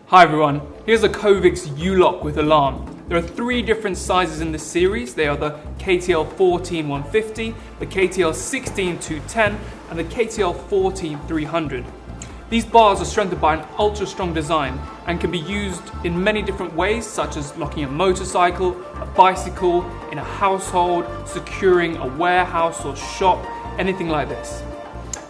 Hi everyone, here's a Covix U-Lock with alarm. There are three different sizes in this series. They are the KTL14-150, the KTL16-210, and the KTL14-300. These bars are strengthened by an ultra-strong design and can be used in many different ways, such as locking a motorcycle, a bicycle, in a household, securing a warehouse or shop, anything like this.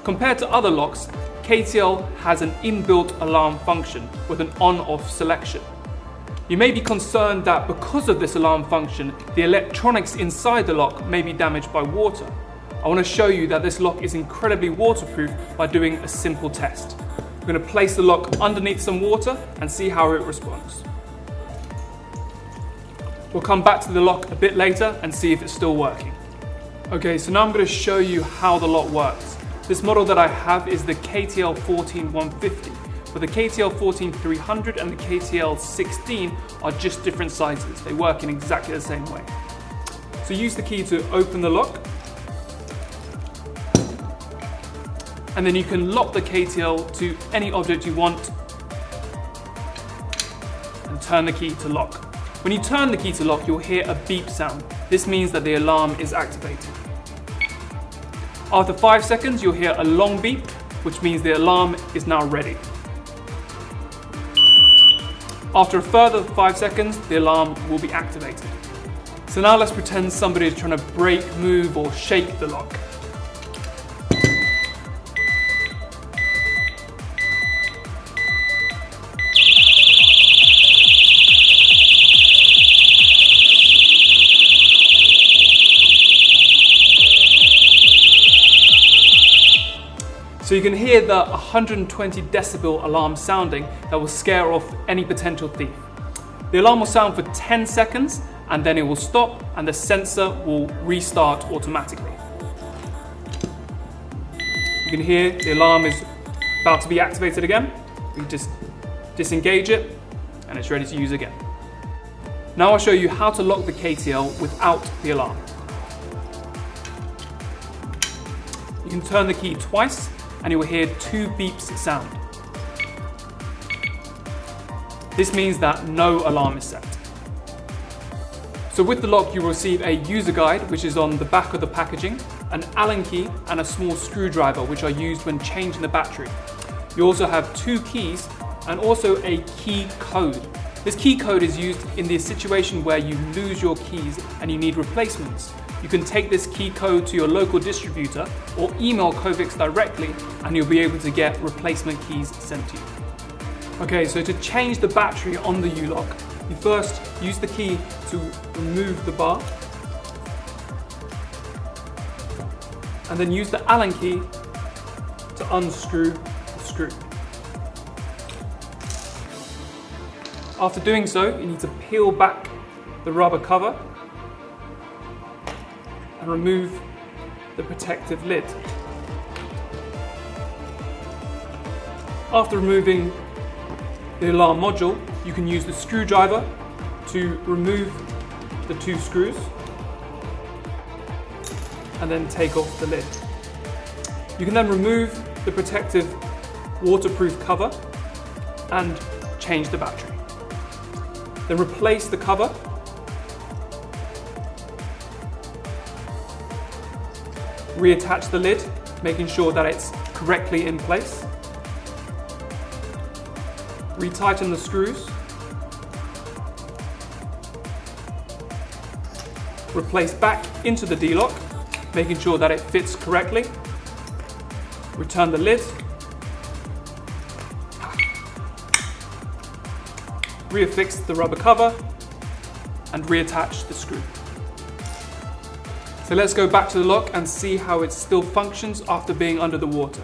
Compared to other locks, KTL has an inbuilt alarm function with an on-off selection. You may be concerned that because of this alarm function, the electronics inside the lock may be damaged by water. I want to show you that this lock is incredibly waterproof by doing a simple test. We're going to place the lock underneath some water and see how it responds. We'll come back to the lock a bit later and see if it's still working. Okay, so now I'm going to show you how the lock works. This model that I have is the KTL14-150, but the KTL14-300 and the KTL16 are just different sizes. They work in exactly the same way. So use the key to open the lock, and then you can lock the KTL to any object you want and turn the key to lock. When you turn the key to lock, you'll hear a beep sound. This means that the alarm is activated. After 5 seconds, you'll hear a long beep, which means the alarm is now ready. After a further 5 seconds, the alarm will be activated. So now let's pretend somebody is trying to break, move, or shake the lock. So you can hear the 120 decibel alarm sounding that will scare off any potential thief. The alarm will sound for 10 seconds and then it will stop and the sensor will restart automatically. You can hear the alarm is about to be activated again. We just disengage it and it's ready to use again. Now I'll show you how to lock the KTL without the alarm. You can turn the key twice and you will hear 2 beeps sound. This means that no alarm is set. So with the lock you will receive a user guide which is on the back of the packaging, an Allen key and a small screwdriver which are used when changing the battery. You also have 2 keys and also a key code. This key code is used in the situation where you lose your keys and you need replacements. You can take this key code to your local distributor or email Covix directly and you'll be able to get replacement keys sent to you. Okay, so to change the battery on the U-Lock, you first use the key to remove the bar and then use the Allen key to unscrew the screw. After doing so, you need to peel back the rubber cover and remove the protective lid. After removing the alarm module, you can use the screwdriver to remove the 2 screws and then take off the lid. You can then remove the protective waterproof cover and change the battery. Then replace the cover reattach the lid, making sure that it's correctly in place. Retighten the screws. Replace back into the D-lock, making sure that it fits correctly. Return the lid. Reaffix the rubber cover and reattach the screw. So let's go back to the lock and see how it still functions after being under the water.